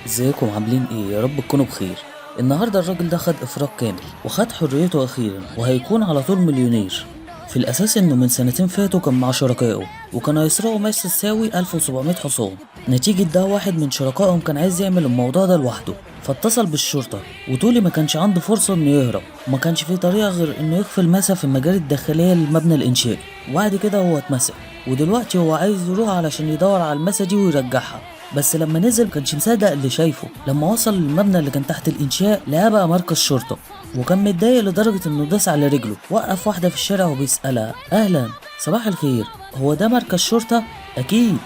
ازيكم عاملين ايه؟ يا رب تكونوا بخير. النهارده الراجل ده خد افراج كامل وخد حريته اخيرا وهيكون على طول مليونير. في الاساس انه من سنتين فاتوا كان مع شركائه وكانوا هيسرقوا ماس تساوي 1700 حصان. نتيجة ده واحد من شركائهم كان عايز يعمل الموضوع ده لوحده، فاتصل بالشرطة وتولي ما كانش عنده فرصة انه يهرب، وما كانش فيه طريقة غير انه يخفي الماسة في المجال الداخلية للمبنى الانشائي. وبعد كده هو اتمسك، ودلوقتي هو عايز يروح علشان يدور على الماسة دي ويرجعها. بس لما نزل كانش مصدق اللي شايفه. لما وصل للمبنى اللي كان تحت الانشاء لقى بقى مركز شرطة، وكان متضايق لدرجة انه داس على رجله. وقف واحدة في الشارع وبيسألها: اهلا، صباح الخير، هو ده مركز شرطة؟ اكيد.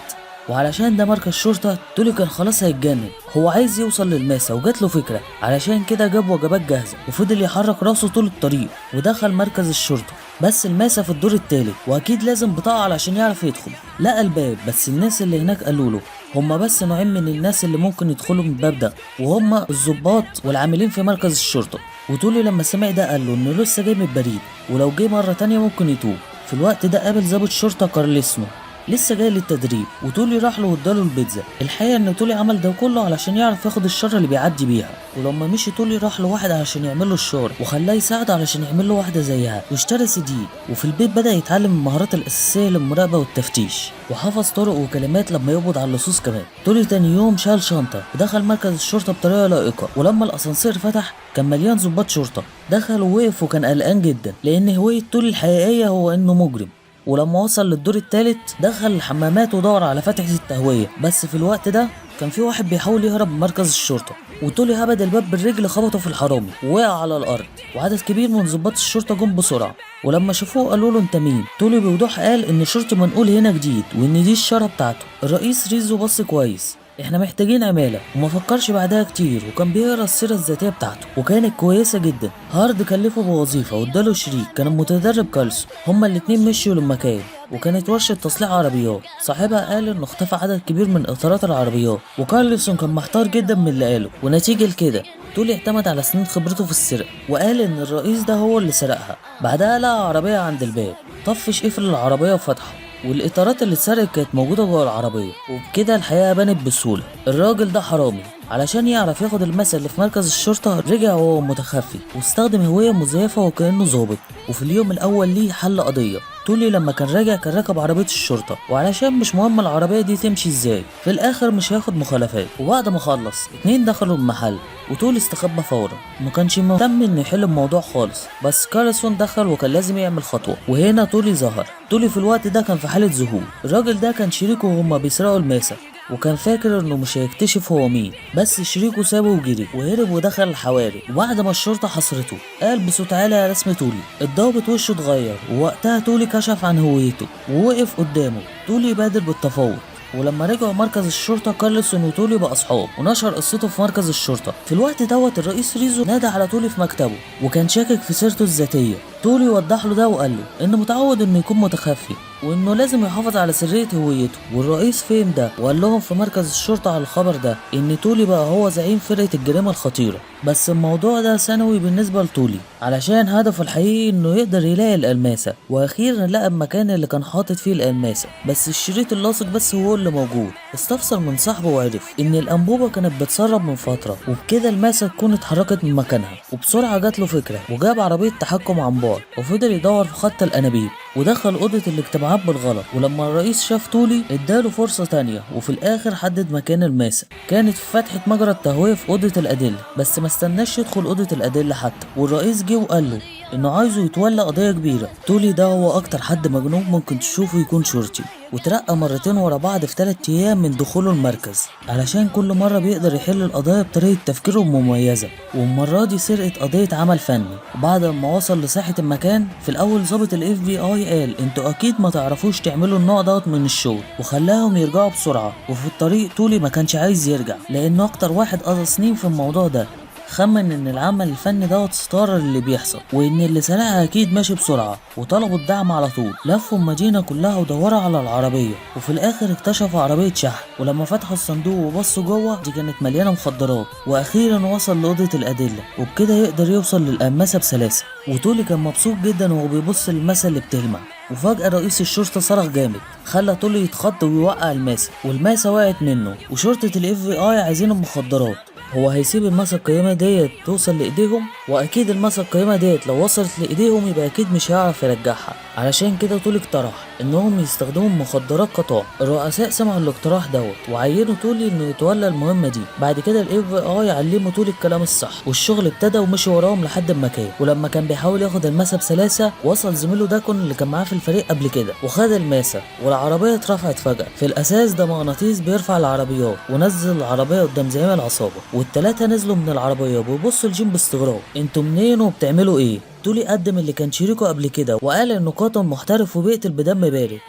وعلشان ده مركز شرطة تولي كان خلاص هيتجنن. هو عايز يوصل للماسة وجات له فكرة، علشان كده جاب وجبات جاهزة وفضل يحرك راسه طول الطريق ودخل مركز الشرطة. بس الماسة في الدور التالت واكيد لازم بطاقة علشان يعرف يدخل. لقى الباب، بس الناس اللي هناك قالوا له هما بس نوعين من الناس اللي ممكن يدخلوا من الباب ده، وهما الضباط والعاملين في مركز الشرطة. وتولي لما سمع ده قال له انه لسه جاي من البريد، ولو جه مرة تانية ممكن يتوب. في الوقت ده قابل ضابط شرطة كارليسمو لسه جاي للتدريب، وتولي راح له واداله البيتزا. الحقيقه ان تولي عمل ده كله علشان يعرف ياخد الشاره اللي بيعدي بيها. ولما مشي تولي راح لواحد علشان يعمل له الشاره، وخلاه يساعده علشان يعمل له واحده زيها، واشترى CD. وفي البيت بدا يتعلم المهارات الاساسيه للمراقبه والتفتيش، وحفظ طرق وكلمات لما يقبض على اللصوص كمان. تولي تاني يوم شال شنطه ودخل مركز الشرطه بطريقه لائقه، ولما الاسانسير فتح كان مليان ضباط شرطه. دخل ووقف وكان قلقان جدا، لان هويه تولي الحقيقيه هو انه مجرم. ولما وصل للدور الثالث دخل الحمامات ودور على فتحة التهوية. بس في الوقت ده كان في واحد بيحاول يهرب من مركز الشرطة، وتولي هبد الباب بالرجل خبطه في الحرامي ووقع على الارض. وعدد كبير من ضباط الشرطة جم بسرعة، ولما شافوه قالوا له انت مين؟ تولي بوضوح قال ان شرطي منقول هنا جديد وان دي الشارة بتاعته. الرئيس ريزو بص كويس: احنا محتاجين عمالة. وما فكرش بعدها كتير، وكان بيقرا السيرة الذاتية بتاعته وكانت كويسة جدا. هارد كلفه بوظيفة واداله شريك كان متدرب كالسو. هما الاتنين مشيوا للمكان، وكانت ورشة تصليح عربيات. صاحبها قال انه اختفى عدد كبير من اطارات العربيات، وكارلسون كان محتار جدا من اللي قاله. ونتيجة لكده تولي اعتمد على سنين خبرته في السرقة، وقال ان الرئيس ده هو اللي سرقها. بعدها لقى عربية عند الباب، طفش قفل العربية وفتحه، والاطارات اللي اتسرقت كانت موجوده جوه العربيه. وبكده الحقيقه بانت بسهوله. الراجل ده حرامي. علشان يعرف ياخد المثل اللي في مركز الشرطه رجع وهو متخفي واستخدم هويه مزيفه وكانه ظابط. وفي اليوم الاول ليه حل قضيه. تولي لما كان راجع كان راكب عربيه الشرطه، وعلشان مش مهم العربيه دي تمشي ازاي، في الاخر مش هياخد مخالفات. وبعد ما خلص اتنين دخلوا المحل، وتولي استخبى فورا. ما كانش مهتم انه يحل الموضوع خالص، بس كارلسون دخل وكان لازم يعمل خطوه، وهنا تولي ظهر. تولي في الوقت ده كان في حاله ذهول. الراجل ده كان شريكه وهما بيسرقوا الماسة، وكان فاكر انه مش هيكتشف هو مين. بس شريكه سابه وجري وهرب ودخل الحواري. وبعد ما الشرطه حصرته قال بصوت عالي على اسم تولي. الضابط وشه اتغير، ووقتها تولي كشف عن هويته ووقف قدامه. تولي بادر بالتفاوض، ولما رجعوا مركز الشرطة كارلسون وتولي بقى أصحاب، ونشر قصته في مركز الشرطة. في الوقت دوت الرئيس ريزو نادى على تولي في مكتبه، وكان شاكك في سيرته الذاتية. تولي وضح له ده وقال له إنه متعود إنه يكون متخفي، وإنه لازم يحافظ على سرية هويته. والرئيس فهم ده وقال لهم في مركز الشرطة على الخبر ده إن تولي بقى هو زعيم فرقة الجريمة الخطيرة. بس الموضوع ده ثانوي بالنسبة لتولي، علشان هدفه الحقيقي إنه يقدر يلاقي الألماسة. وأخيرا لقى المكان اللي كان حاطط فيه الألماسة، بس الشريط اللاصق بس هو اللي موجود. استفسر من صاحبه وعرف ان الانبوبه كانت بتسرب من فتره، وبكده الماسه تكون اتحركت من مكانها. وبسرعه جات له فكره وجاب عربيه تحكم عن بعد، وفضل يدور في خط الانابيب ودخل اوضه الاجتماعات بالغلط. ولما الرئيس شاف تولي اداله فرصه تانية، وفي الاخر حدد مكان الماسه. كانت في فتحه مجرى التهويه في اوضه الادله، بس ما استناش يدخل اوضه الادله حتى. والرئيس جه وقال له انه عايزه يتولى قضيه كبيره. تولي ده هو اكتر حد مجنون ممكن تشوفه يكون شرطي، وترقى مرتين ورا بعض في 3 ايام من دخوله المركز، علشان كل مره بيقدر يحل القضايا بطريقه تفكيره المميزه. والمره دي سرقه قضيه عمل فني. وبعد ما وصل لساحه المكان، في الاول ضابط FBI قال انتوا اكيد ما تعرفوش تعملوا النوع دوت من الشغل، وخلاهم يرجعوا بسرعه. وفي الطريق تولي ما كانش عايز يرجع، لانه اكتر واحد قضى سنين في الموضوع ده. خمن ان العمل الفني دوت ستارة اللي بيحصل، وان اللي سرقها اكيد ماشي بسرعة، وطلبوا الدعم على طول. لفوا المدينة كلها ودوروا على العربية، وفي الاخر اكتشفوا عربية شحن. ولما فتحوا الصندوق وبصوا جوه دي كانت مليانة مخدرات. واخيرا وصل لأوضة الأدلة، وبكده يقدر يوصل للقماصة بسلاسة. وتولي كان مبسوط جدا وهو بيبص للماسة اللي بتلمع. وفجأة رئيس الشرطة صرخ جامد خلى تولي يتخض ويوقع الماسة، والماسة وقعت منه. وشرطة ال FBI عايزين المخدرات. هو هيسيب الماسة القيمة ديت توصل لإيديهم؟ وأكيد الماسة القيمة ديت لو وصلت لإيديهم يبقى أكيد مش هيعرف يرجعها. علشان كده تولي اقترح إنهم يستخدموا المخدرات قطاع. الرؤساء سمعوا الاقتراح دوت وعينوا تولي إنه يتولى المهمة دي. بعد كده ال FBI علموا تولي الكلام الصح، والشغل ابتدى ومشي وراهم لحد ما كان. ولما كان بيحاول ياخد الماسة بسلاسة وصل زميله داكون اللي كان معاه في الفريق قبل كده وخد الماسة، والعربية اترفعت فجأة. في الأساس ده مغناطيس بيرفع العربيات، ونزل العربية قدام زعيم العصابة. والتلاتة نزلوا من العربية وبيبصوا لجيم باستغراب. انتوا منين وبتعملوا ايه؟ تولي قدم اللي كان شريكه قبل كده وقال انه قاتل محترف وبيقتل بدم بارد.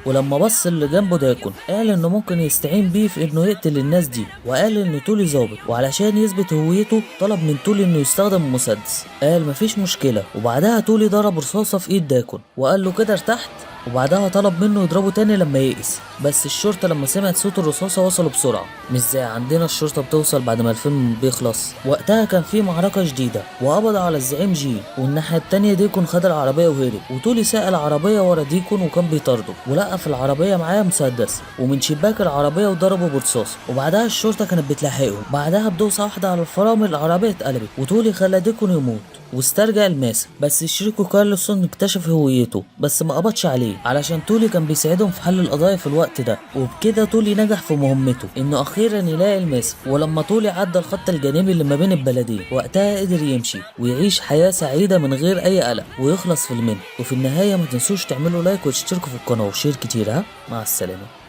ولما بص اللي جنبه داكون قال انه ممكن يستعين بيه في انه يقتل الناس دي، وقال ان تولي ظابط، وعلشان يثبت هويته طلب من تولي انه يستخدم المسدس. قال مفيش مشكلة. وبعدها تولي ضرب رصاصة في ايد داكون وقال له كده ارتحت. وبعدها طلب منه يضربه تاني لما يئس. بس الشرطة لما سمعت صوت الرصاصة وصلوا بسرعة، مش زي عندنا الشرطة بتوصل بعد ما الفيلم بيخلص. وقتها كان في معركة جديدة وقبض على الزعيم جي، والناحية التانية ديكون خد العربية وهرب. وتولي ساق العربية ورا ديكون وكان بيطارده، ولقى في العربية معاه مسدس ومن شباك العربية وضربه برصاص. وبعدها الشرطة كانت بتلاحقه. بعدها بدوسة واحدة على الفرامل العربية اتقلبت، وتولي خلى ديكون يموت واسترجع الماسة. بس شريكه كارلسون اكتشف هويته بس ما قبضش عليه، علشان تولي كان بيساعدهم في حل القضايا في الوقت ده. وبكده تولي نجح في مهمته انه اخيرا يلاقي الماسة. ولما تولي عدى الخط الجانبي اللي ما بين البلدين وقتها قدر يمشي ويعيش حياة سعيدة من غير اي قلق ويخلص في المنى. وفي النهاية ما تنسوش تعملوا لايك وتشتركوا في القناة وشير كتير. مع السلامة.